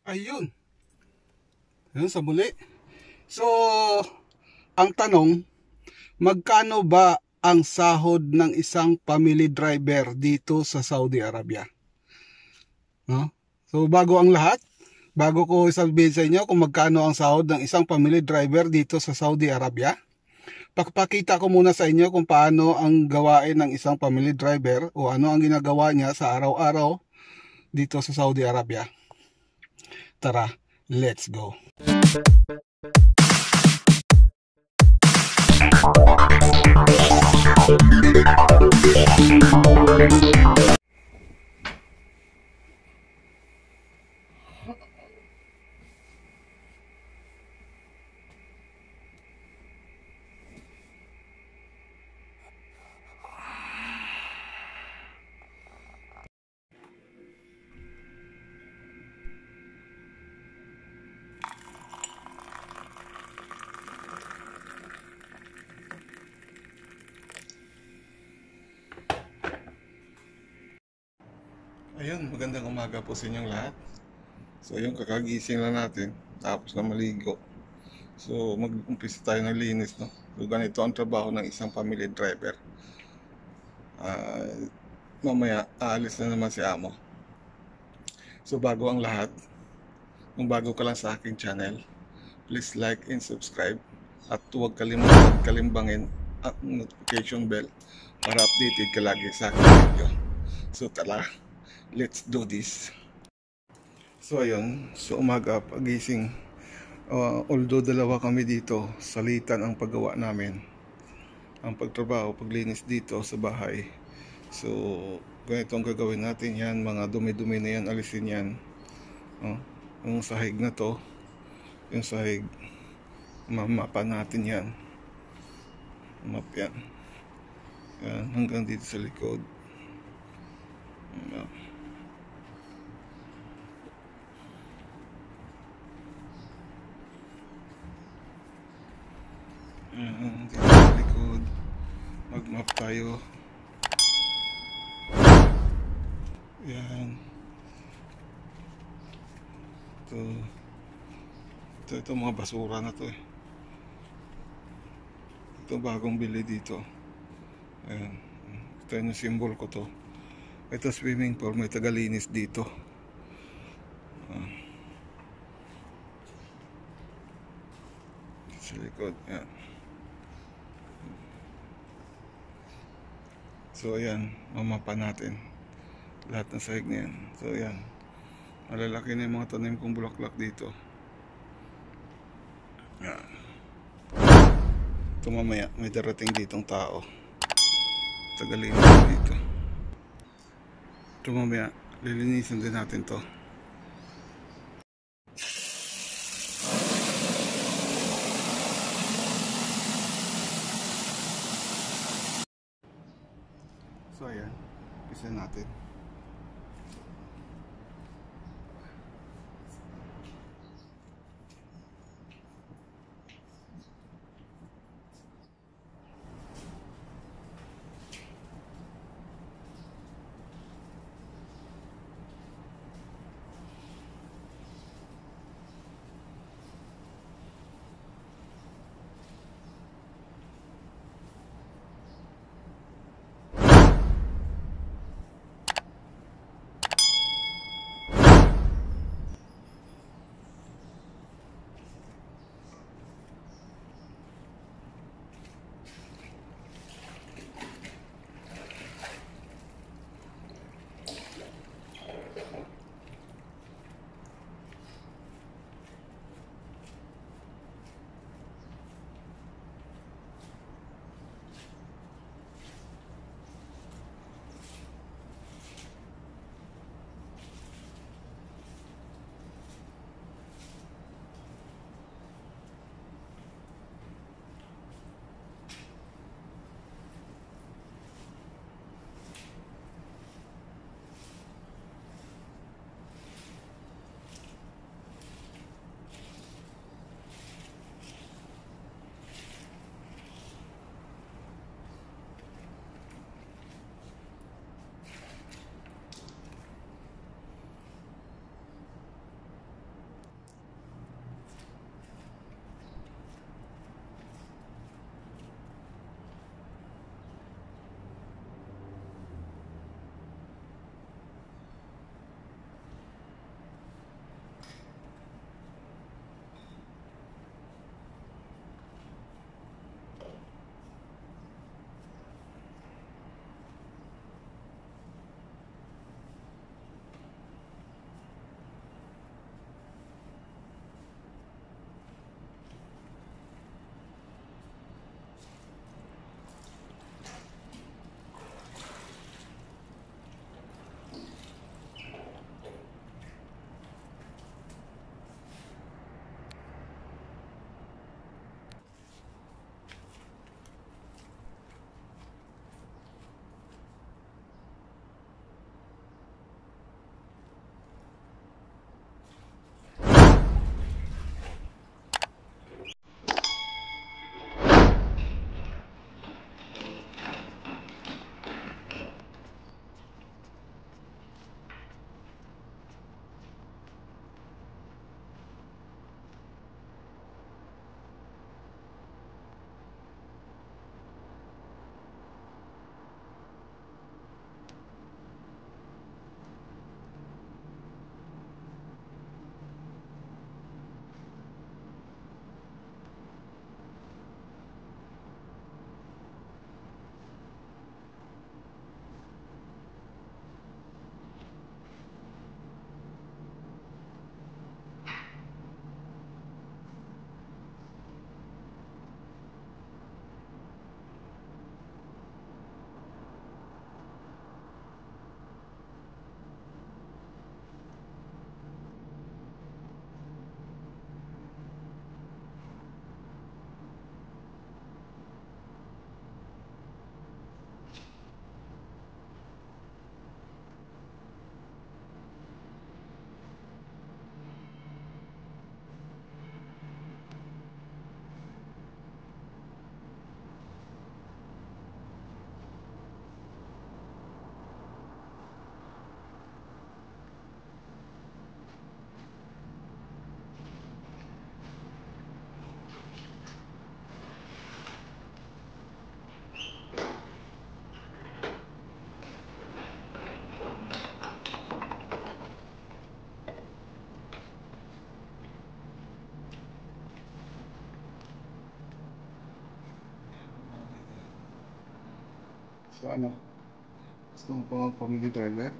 Ayun, yun sa muli. So, ang tanong, magkano ba ang sahod ng isang family driver dito sa Saudi Arabia? No? So, bago ko sabihin sa inyo kung magkano ang sahod ng isang family driver dito sa Saudi Arabia, pakita ko muna sa inyo kung paano ang gawain ng isang family driver o ano ang ginagawa niya sa araw-araw dito sa Saudi Arabia. Tara, let's go. Ayun, magandang umaga po sa inyong lahat. So, yung kakagising lang natin, tapos na maligo. So, mag-umpisa tayo ng linis, no? So, ganito ang trabaho ng isang family driver. Mamaya, aalis na naman si Amo. So, bago ang lahat, kung bago ka lang sa aking channel, please like and subscribe. At huwag kalimbangin ang notification bell para updated ka lagi sa aking video. So, tara, let's do this. So ayun, so umaga pagising, although dalawa kami dito, salitan ang paggawa namin, ang pagtrabaho, paglinis dito sa bahay. So ganito ang gagawin natin yan, mga dumi-dumi na yan, alisin yan. Yung sahig na to, yung sahig, mamapan natin yan. Map yan. Yan, hanggang dito sa likod. Dito sa likod, mag-map tayo. Yan. Ito mga basura na to eh. Ito bagong bili dito. Ayan. Ito yung symbol ko to. Ito swimming pool, may tagalinis dito. Sa likod, yan. So ayan, mamapa natin lahat ng sahig na yan. So ayan, malalaki na yung mga tanim kong bulaklak dito. Yan. Ito mamaya, may darating ditong tao, tagalinis dito. Ito mamaya, lilinisin din natin to. So ayan, isa natin. So ano, gusto mo pa mag-family driver?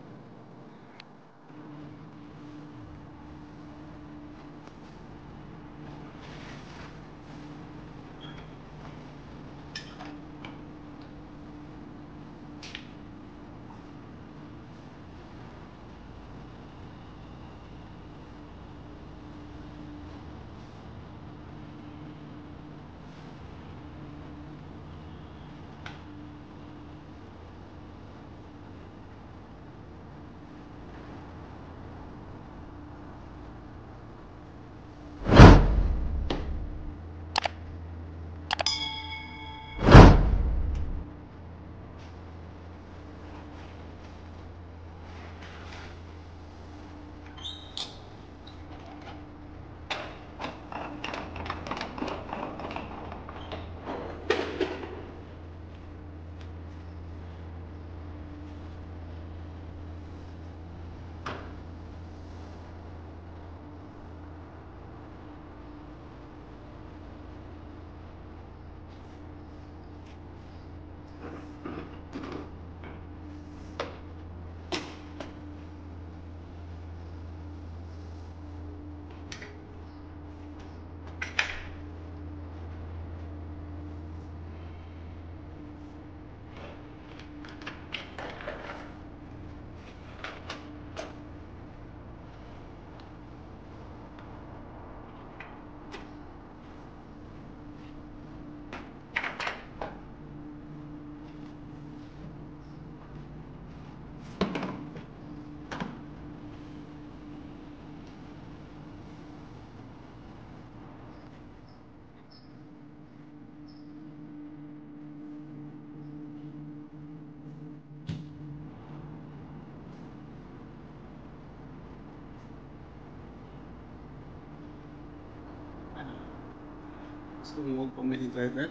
Gusto mo mag-family driver?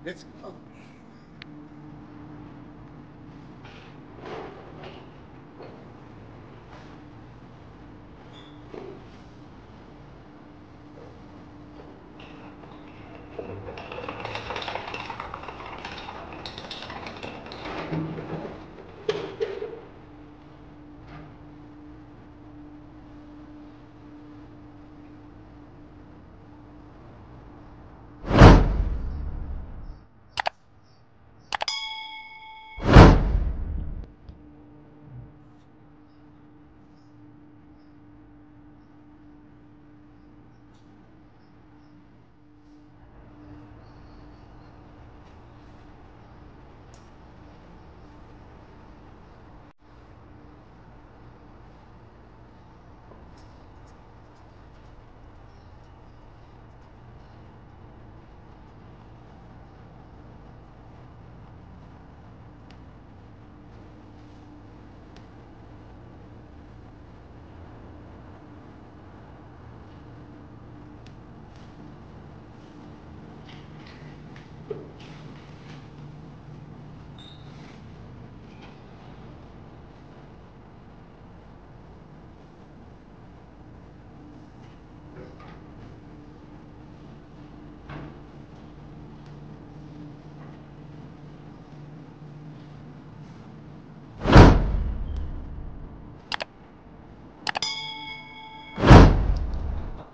Let's go.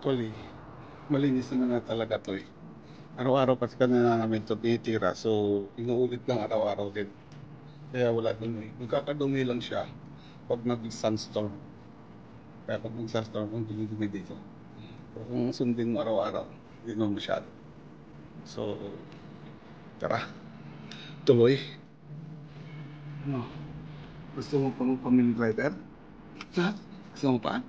Actually, malinis na nga talaga to eh. Araw-araw kasi kami na namin ito tinitira, so inuulit lang araw-araw din. Kaya wala dumi. Magkakadumi lang siya pag nag-sunstorm. Kaya pag nag-sunstorm, ang dumi-dumi dito. Pero kung sundin mo araw-araw, hindi naman masyado. So, tara, tuloy. Ano? Gusto mo pa mag-family driver? Ha? Gusto mo pa?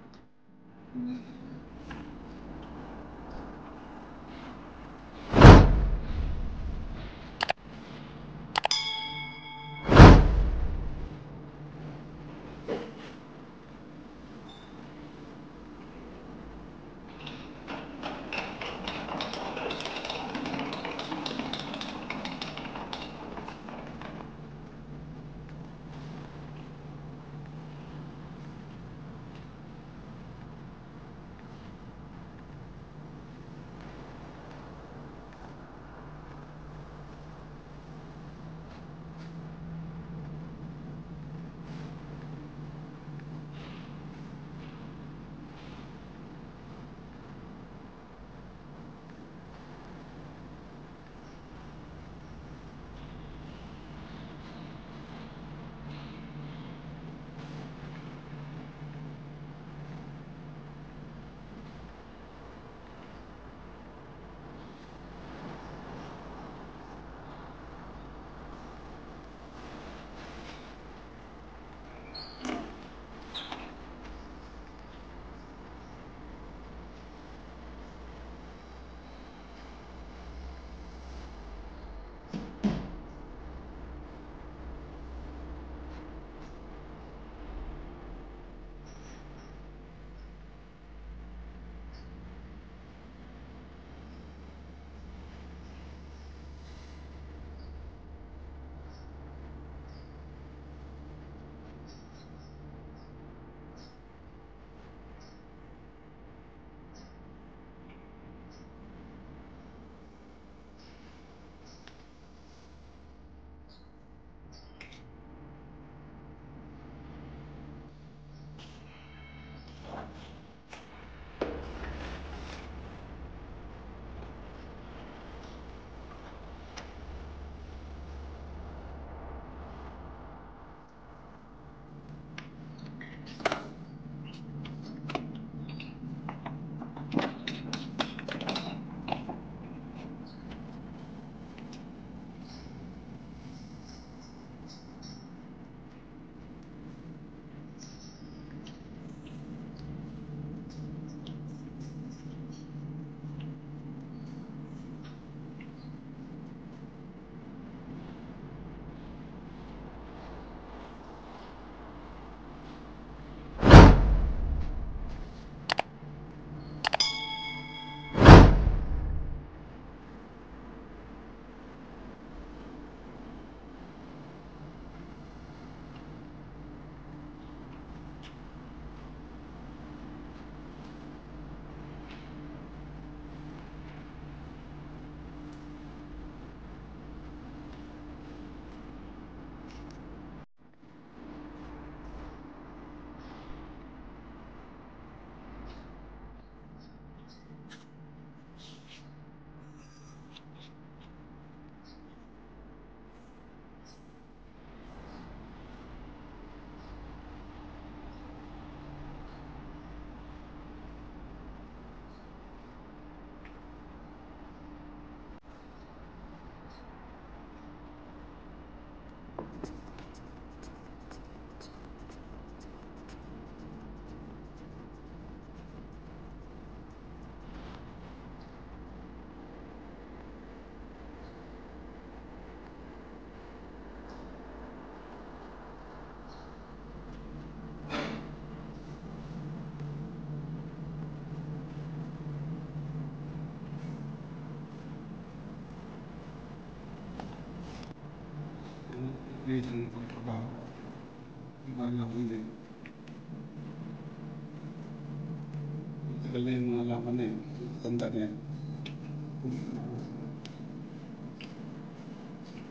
Tagal na yung mga laman na yun. Tanda na yan.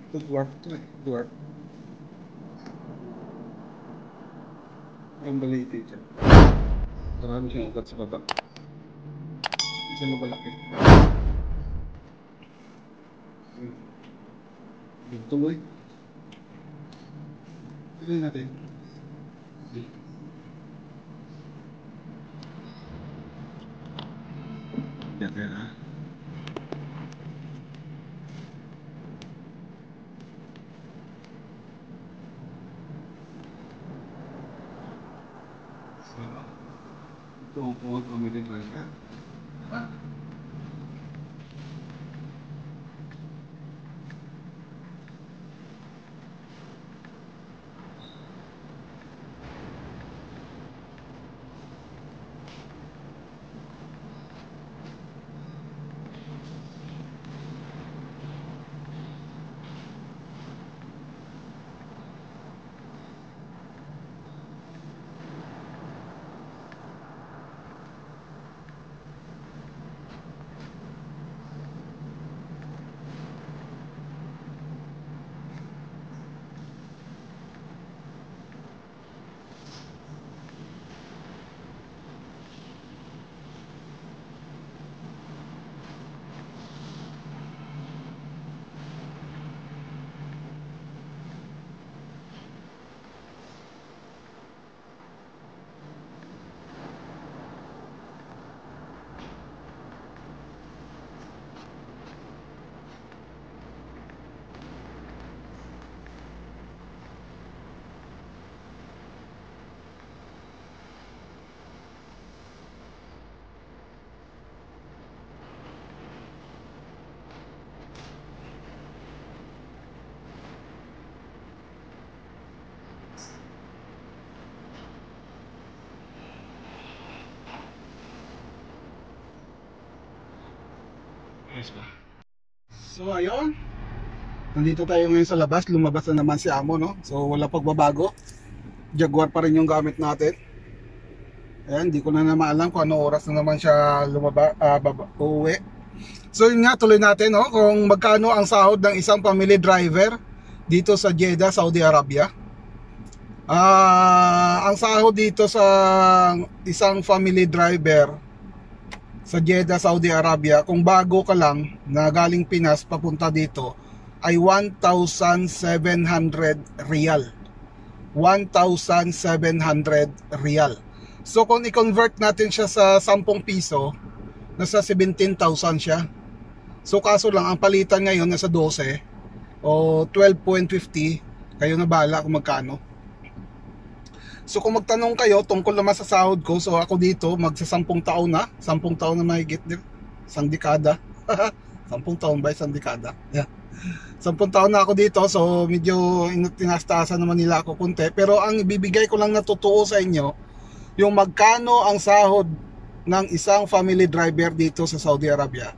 Ito dwarf to eh. Dwarf. Ang baliti dyan. Marami siyang ugat sa baba. Hindi siya mabalaki. Tuloy. Tuloy natin. Yan yan ha. So, ito ang puwag pamilya talaga. Yes ba? So ayun, nandito tayo ngayon sa labas. Lumabas na naman si Amo, no? So wala pagbabago. Jaguar pa rin yung gamit natin. Ayan, di ko na alam kung ano oras na naman siya uuwi. So yun nga, tuloy natin, no? Kung magkano ang sahod ng isang family driver dito sa Jeddah, Saudi Arabia. Ang sahod dito sa isang family driver sa Jeddah, Saudi Arabia, kung bago ka lang na galing Pinas papunta dito, ay 1,700 riyal. 1,700 riyal. So kung i-convert natin siya sa 10 piso, nasa 17,000 siya. So kaso lang, ang palitan ngayon nasa 12 o 12.50, kayo na bahala kung magkano. So kung magtanong kayo tungkol naman sa sahod ko, so ako dito magsa 10 taon na, 10 taon na mahigit din, isang dekada. 10 taon ba, isang dekada? Yeah. 10 taon na ako dito, so medyo tinastasan naman nila ako kunti. Pero ang ibibigay ko lang na totoo sa inyo, yung magkano ang sahod ng isang family driver dito sa Saudi Arabia,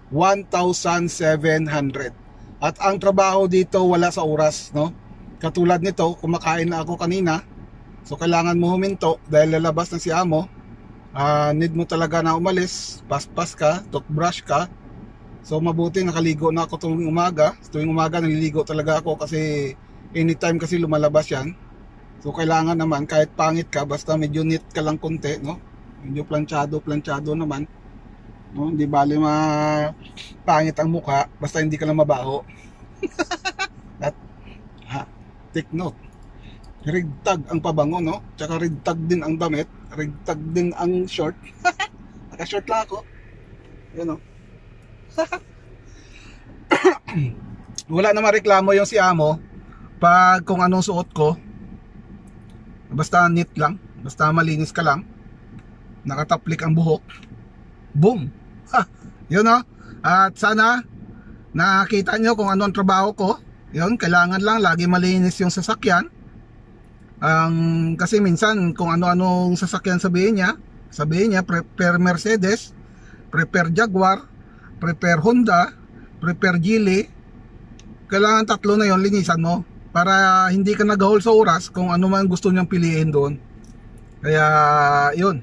1,700. At ang trabaho dito wala sa oras, no? Katulad nito, kumakain na ako kanina. So kailangan mo huminto dahil lalabas na si Amo. Need mo talaga na umalis, paspas ka, toothbrush ka. So mabuti nakaligo na ako tuwing umaga. Tuwing umaga naliligo talaga ako kasi anytime kasi lumalabas yan. So kailangan naman kahit pangit ka, basta medyo neat ka lang konti, no? Medyo planchado naman, no? Hindi bali pangit ang mukha basta hindi ka lang mabaho. At take note, rigtag ang pabango, no? Tsaka rigtag din ang damit, rigtag din ang short. Naka-short lang ako. Yun, no? Wala naman reklamo yung si Amo pag kung anong suot ko. Basta neat lang, basta malinis ka lang, nakataplik ang buhok, boom. Yun, no? At sana nakita nyo kung ano ang trabaho ko. Yun, kailangan lang lagi malinis yung sasakyan. Kasi minsan kung ano-anong sasakyan sabihin niya, prepare Mercedes, prepare Jaguar, prepare Honda, prepare Geely. Kailangan tatlo na yon, linisan mo para hindi ka nag-haul sa oras kung ano man gusto niyang piliin doon. Kaya yun,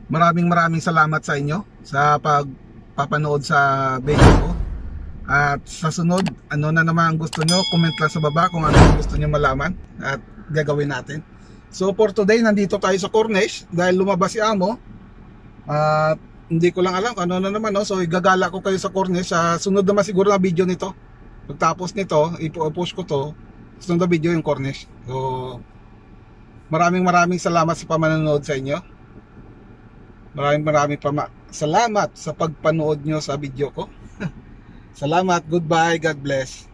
maraming salamat sa inyo sa pagpapanood sa video ko. At sa sunod, ano na naman ang gusto nyo, comment lang sa baba kung ano ang gusto nyo malaman at gagawin natin. So for today, nandito tayo sa Cornish dahil lumabas si Amo. At hindi ko lang alam kung ano na naman, no? So igagala ko kayo sa Cornish sa sunod naman siguro na video nito. Pagtapos nito, ipo-post ko to, sunod na video yung Cornish. So maraming salamat sa pamanonood sa inyo. Maraming salamat sa pagpanood nyo sa video ko. Salamat, goodbye, God bless.